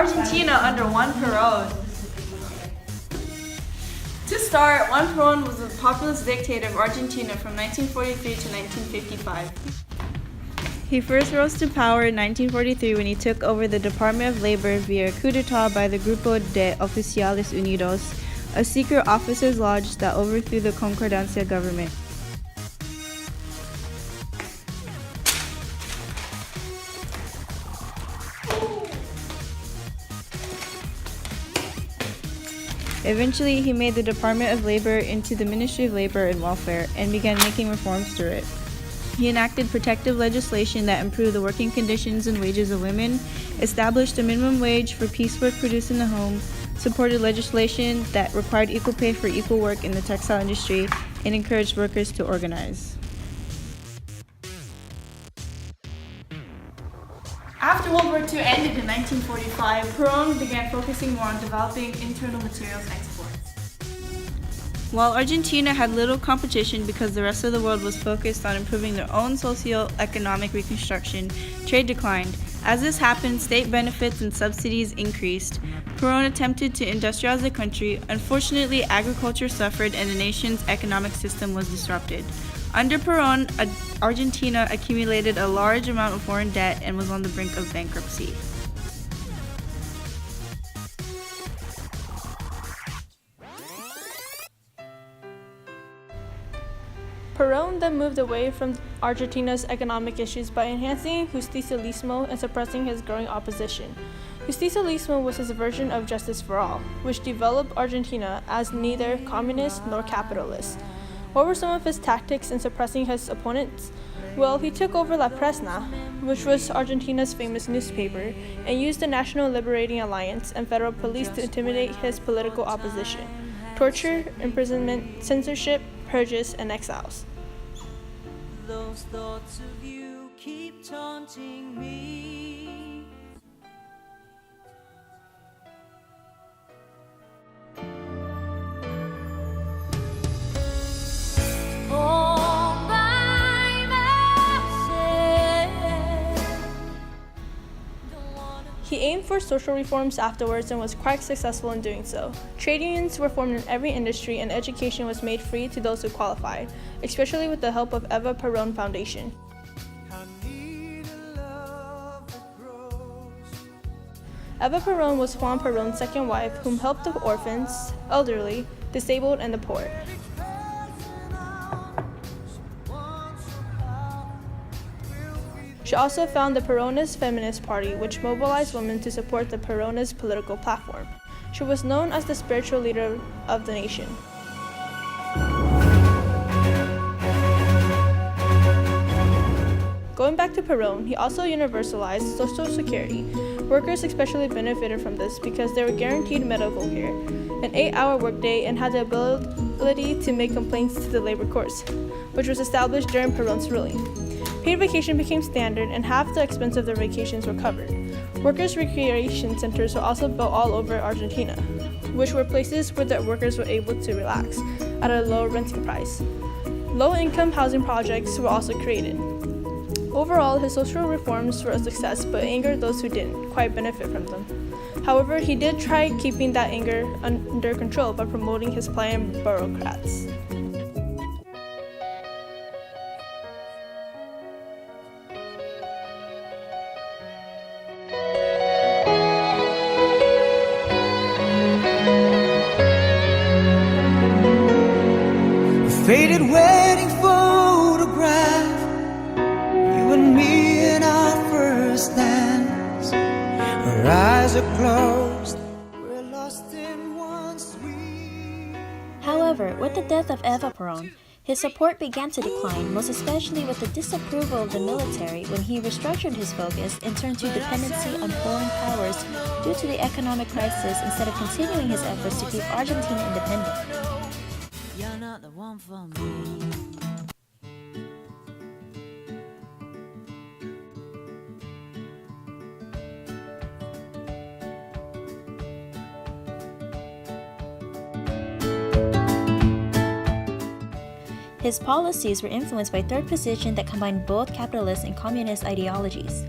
Argentina under Juan Perón. To start, Juan Perón was the populist dictator of Argentina from 1943 to 1955. He first rose to power in 1943 when he took over the Department of Labor via a coup d'etat by the Grupo de Oficiales Unidos, a secret officers' lodge that overthrew the Concordancia government. Eventually, he made the Department of Labor into the Ministry of Labor and Welfare and began making reforms through it. He enacted protective legislation that improved the working conditions and wages of women, established a minimum wage for piecework produced in the home, supported legislation that required equal pay for equal work in the textile industry, and encouraged workers to organize. After World War II ended in 1945, Perón began focusing more on developing internal materials exports. While Argentina had little competition because the rest of the world was focused on improving their own socio-economic reconstruction, trade declined. As this happened, state benefits and subsidies increased. Perón attempted to industrialize the country. Unfortunately, agriculture suffered and the nation's economic system was disrupted. Under Perón, Argentina accumulated a large amount of foreign debt and was on the brink of bankruptcy. Perón then moved away from Argentina's economic issues by enhancing justicialismo and suppressing his growing opposition. Justicialismo was his version of justice for all, which developed Argentina as neither communist nor capitalist. What were some of his tactics in suppressing his opponents? Well, he took over La Prensa, which was Argentina's famous newspaper, and used the National Liberating Alliance and federal police to intimidate his political opposition. Torture, imprisonment, censorship, purges, and exiles. Those thoughts of you keep taunting me. All by myself. He aimed for social reforms afterwards and was quite successful in doing so. Trade unions were formed in every industry and education was made free to those who qualified, especially with the help of Eva Perón Foundation. Eva Perón was Juan Perón's second wife, whom helped the orphans, elderly, disabled, and the poor. She also founded the Peronist Feminist Party, which mobilized women to support the Peronist political platform. She was known as the spiritual leader of the nation. Going back to Perón, he also universalized Social Security. Workers especially benefited from this because they were guaranteed medical care, an 8-hour workday, and had the ability to make complaints to the labor courts, which was established during Perón's ruling. Paid vacation became standard and half the expense of their vacations were covered. Workers' recreation centers were also built all over Argentina, which were places where the workers were able to relax at a low renting price. Low-income housing projects were also created. Overall, his social reforms were a success but angered those who didn't quite benefit from them. However, he did try keeping that anger under control by promoting his pliant bureaucrats. Faded wedding photograph, you and me in our first dance. Our eyes are closed, we're lost in one sweet. However, with the death of Eva Perón, his support began to decline, most especially with the disapproval of the military when he restructured his focus and turned to dependency on foreign powers due to the economic crisis instead of continuing his efforts to keep Argentina independent. You're not the one for me. His policies were influenced by third position that combined both capitalist and communist ideologies.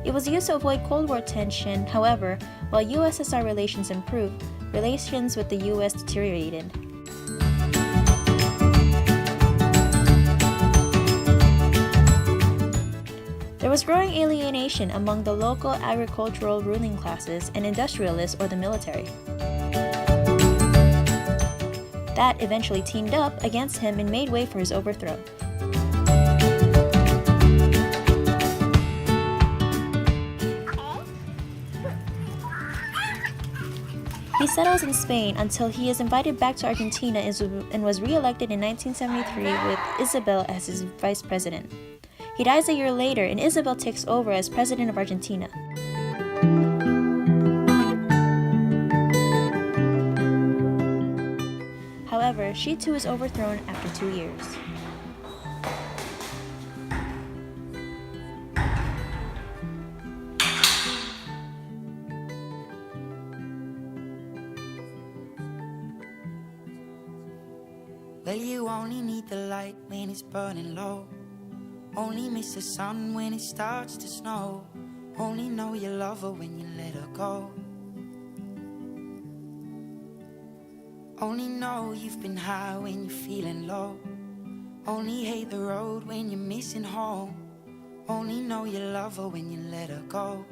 It was used to avoid Cold War tension. However, while USSR relations improved, relations with the US deteriorated. There was growing alienation among the local agricultural ruling classes and industrialists or the military. That eventually teamed up against him and made way for his overthrow. He settles in Spain until he is invited back to Argentina and was re-elected in 1973 with Isabel as his vice president. He dies a year later and Isabel takes over as president of Argentina. However, she too is overthrown after 2 years. Well, you only need the light when it's burning low. Only miss the sun when it starts to snow. Only know you love her when you let her go. Only know you've been high when you're feeling low. Only hate the road when you're missing home. Only know you love her when you let her go.